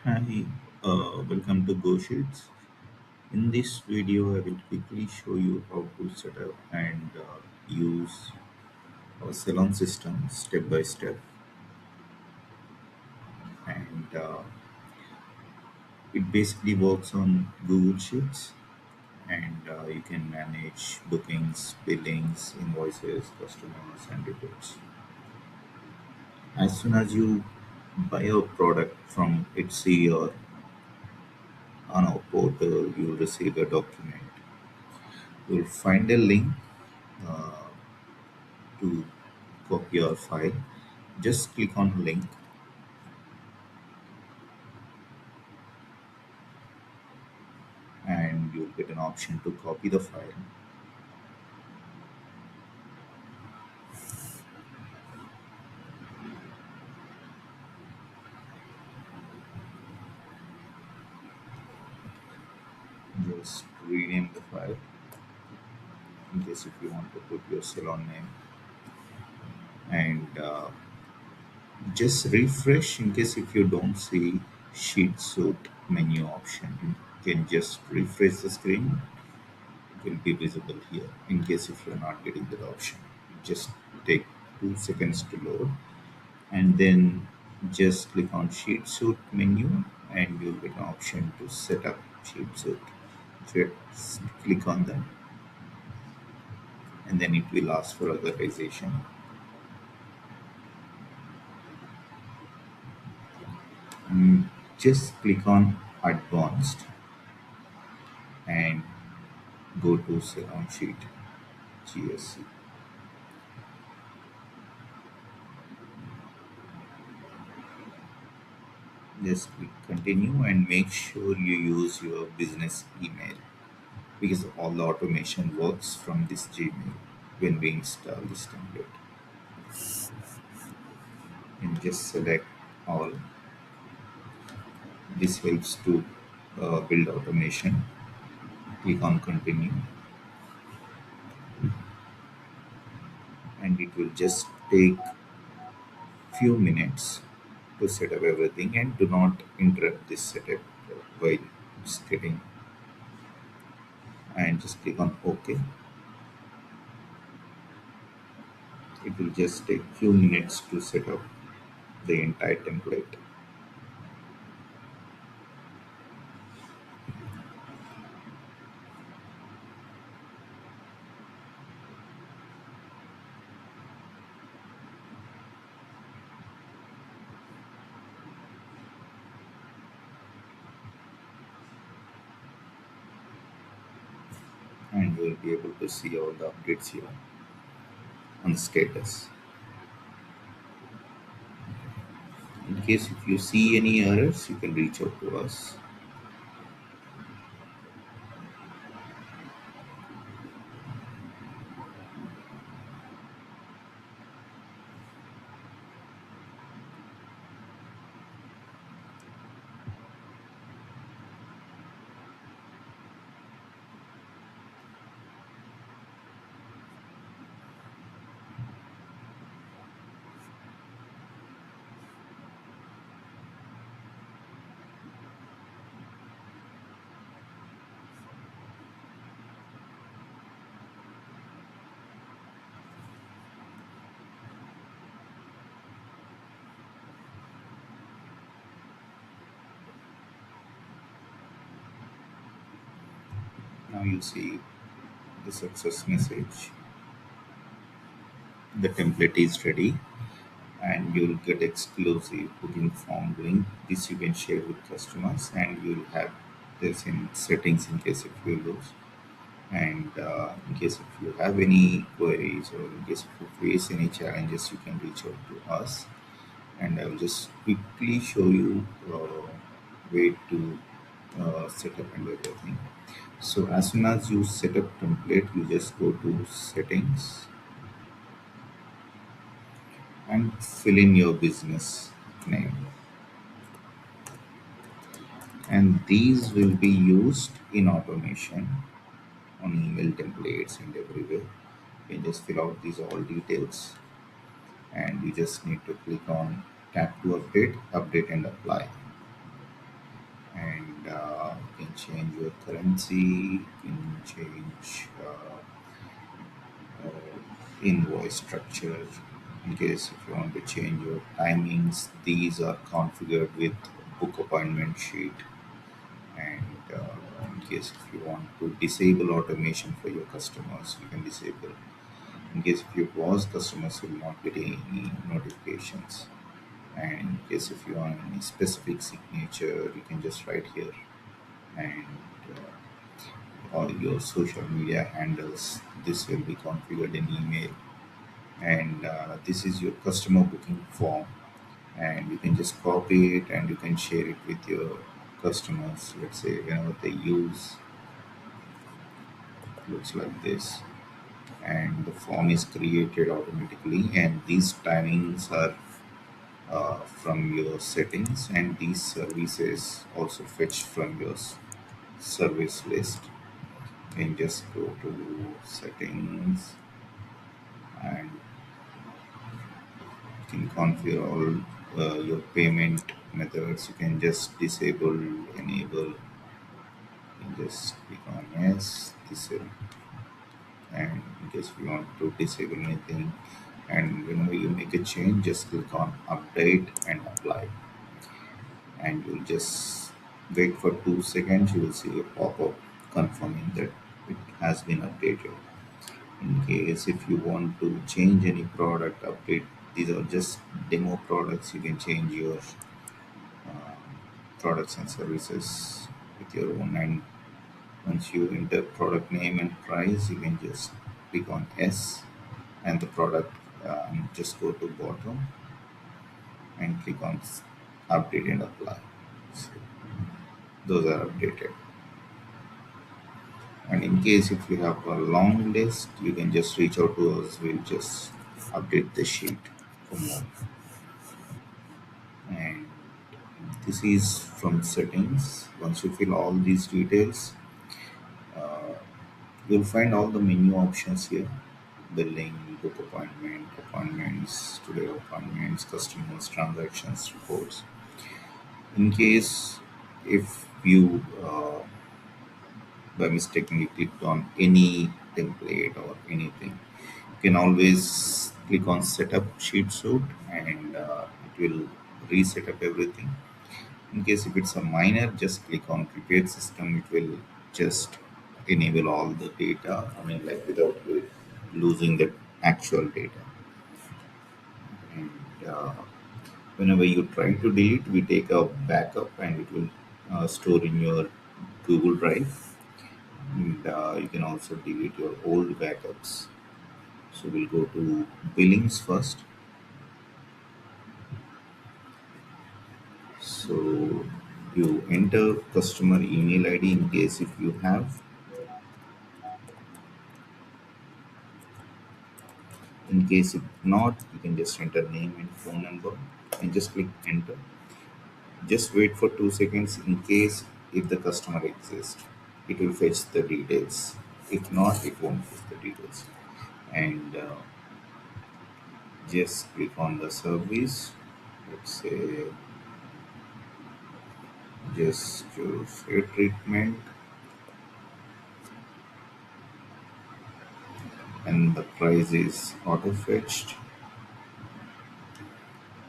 Hi, welcome to GoSheets. In this video, I will quickly show you how to set up and use our Salon system step by step. And it basically works on Google Sheets, and you can manage bookings, billings, invoices, customers, and reports. As soon as you buy a product from Etsy or on our portal, you'll receive a document. You'll find a link uh, to copy your file. Just click on link and you'll get an option to copy the file. Just rename the file in case if you want to put your salon name, and just refresh in case if you don't see sheet suite menu option. You can just refresh the screen. It will be visible here in case if you're not getting that option. Just take 2 seconds to load, and then just click on sheet suite menu and you'll get an option to set up sheet suite. Just click on that and then it will ask for authorization, and just click on advanced and go to salon sheet GSC. Just click continue and make sure you use your business email because all the automation works from this Gmail when we install this template. And just select all. This helps to build automation. Click on continue and it will just take few minutes to set up everything, and do not interrupt this setup while it's getting, and just click on OK. It will just take few minutes to set up the entire template. And you will be able to see all the updates here on the status. In case if you see any errors, you can reach out to us. Now you see the success message. The template is ready and you'll get exclusive booking form link. This you can share with customers and you'll have this in settings in case if you lose. And in case if you have any queries or in case if you face any challenges, you can reach out to us. And I will just quickly show you way to set up and everything. So as soon as you set up template, you just go to settings and fill in your business name, and these will be used in automation on email templates and everywhere. You can just fill out these all details and you just need to click on tap to update and apply. and you can change your currency, you can change invoice structure. In case if you want to change your timings, these are configured with book appointment sheet. And in case if you want to disable automation for your customers, you can disable. In case if you pause, customers will not get any notifications. And in case if you want any specific signature, you can just write here. And all your social media handles, this will be configured in email. And this is your customer booking form, and you can just copy it and you can share it with your customers. Let's say whenever they use, looks like this, and the form is created automatically, and these timings are from your settings, and these services also fetched from your service list. You can just go to settings, and you can configure all your payment methods. You can just disable, enable. You can just click on yes, disable, and in case you want to disable anything, and whenever you make a change, just click on update and apply, and you'll just wait for 2 seconds. You will see a pop-up confirming that it has been updated. In case if you want to change any product, update, these are just demo products. You can change your uh, products and services with your own, and once you enter product name and price, you can just click on S, and the product, just go to bottom and click on update and apply. So those are updated. And in case if you have a long list, you can just reach out to us. We'll just update the sheet for more. And this is from settings. Once you fill all these details, uh, you'll find all the menu options here: billing, book appointment, appointments, today appointments, customers, transactions, reports. In case if you by mistakenly clicked on any template or anything, you can always click on setup sheet suite, and it will reset up everything. In case if it's a minor, just click on prepared system. It will just enable all the data. I mean, like without losing the actual data. And whenever you try to delete, we take a backup, and it will store in your Google Drive. And you can also delete your old backups. So we'll go to billings first. So you enter customer email ID in case if you have. In case if not, you can just enter name and phone number and just click enter. Just wait for 2 seconds. In case if the customer exists, it will fetch the details. If not, it won't fetch the details. And just click on the service. Let's say just choose hair treatment, and the price is auto fetched.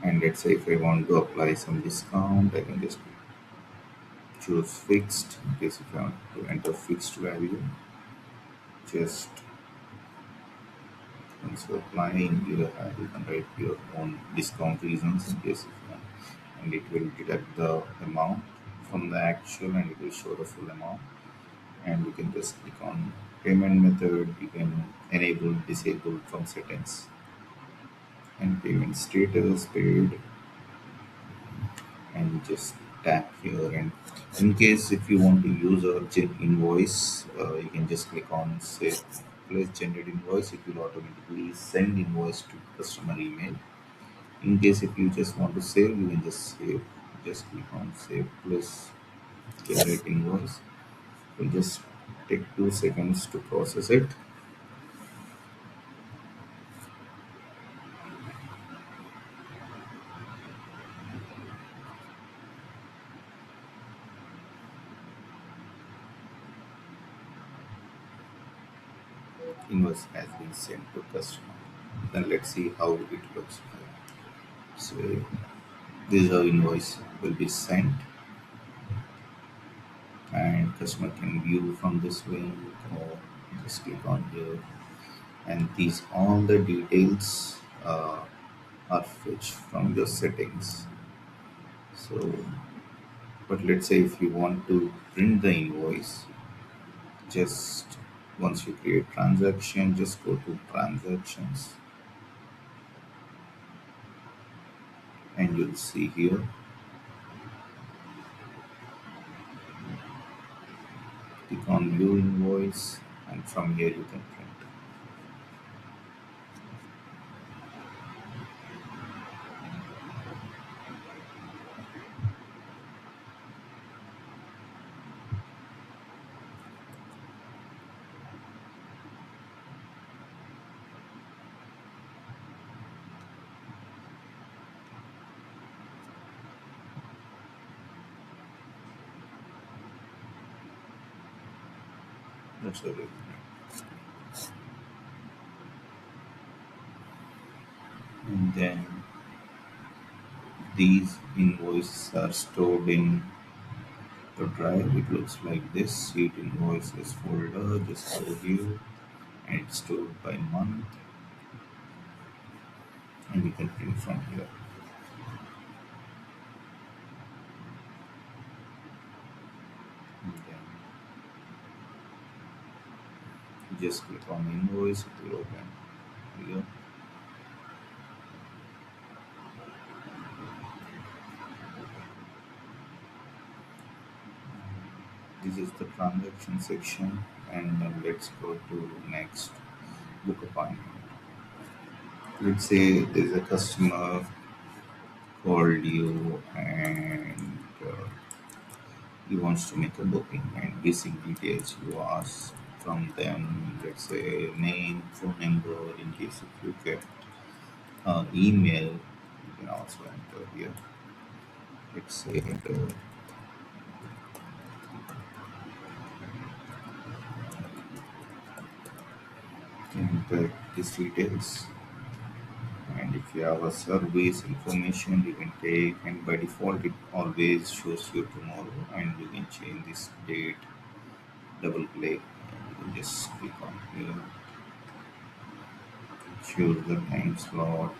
And let's say if I want to apply some discount, I can just choose fixed. In case if I want to enter fixed value, just once you applying, you can write your own discount reasons in case if you want, and it will deduct the amount from the actual, and it will show the full amount. And you can just click on payment method. You can enable, disable from settings, and payment status paid, and just tap here. And in case if you want to use a invoice, you can just click on save place generate invoice. It will automatically send invoice to customer email. In case if you just want to save, you can just save. Just click on save plus generate invoice. It will just take 2 seconds to process it. invoice has been sent to customer. Then let's see how it looks like. So this is how invoice will be sent, and customer can view from this link or just click on here, and these all the details are fetched from your settings. So, but let's say if you want to print the invoice, just once you create transaction, just go to transactions, and you'll see here, click on view invoice, and from here you can print. That's how you And then these invoices are stored in the drive. It looks like this: sheet invoices folder, just go here, and it's stored by month, and you can print from here. And then you just click on invoice, it will open here. This is the transaction section, and then let's go to next, book appointment. Let's say there's a customer called you, and he wants to make a booking, and basic details you ask from them. Let's say name, phone number, in case if you get email, you can also enter here. Let's say enter these details, and if you have a service information you can take, and by default it always shows you tomorrow, and you can change this date, double click, and you can just click on here, choose the time slot,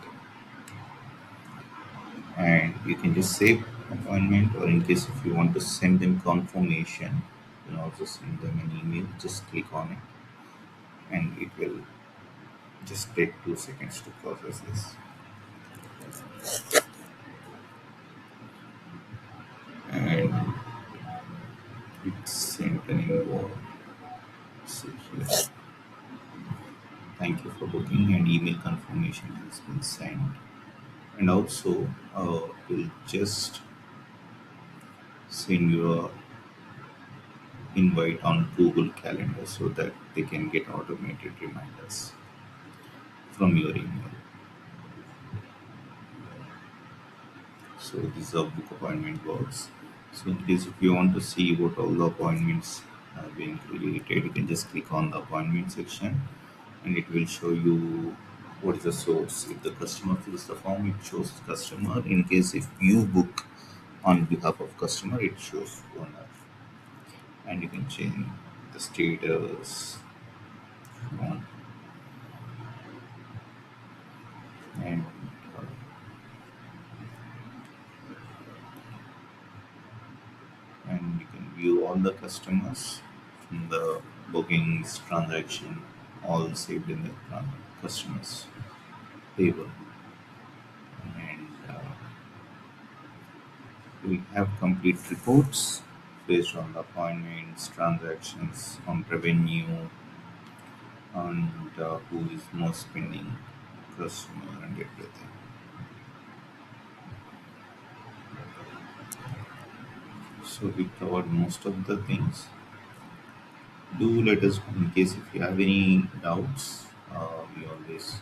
and you can just save appointment, or in case if you want to send them confirmation, you can also send them an email. Just click on it, and it will just take 2 seconds to process this, and it's sent an invoice. See here, thank you for booking, and email confirmation has been sent, and also we'll just send you a invite on Google Calendar so that they can get automated reminders from your email. So this is how book appointment works. So in case if you want to see what all the appointments have been created, you can just click on the appointment section, and it will show you what is the source. If the customer fills the form, it shows customer. In case if you book on behalf of customer, it shows owner, and you can change the status if you want, and uh, and you can view all the customers from the bookings transaction, all saved in the customers table, and we have complete reports based on the appointments, transactions, on revenue, and who is most spending customer, and everything. So we covered most of the things. Do let us know in case if you have any doubts. We always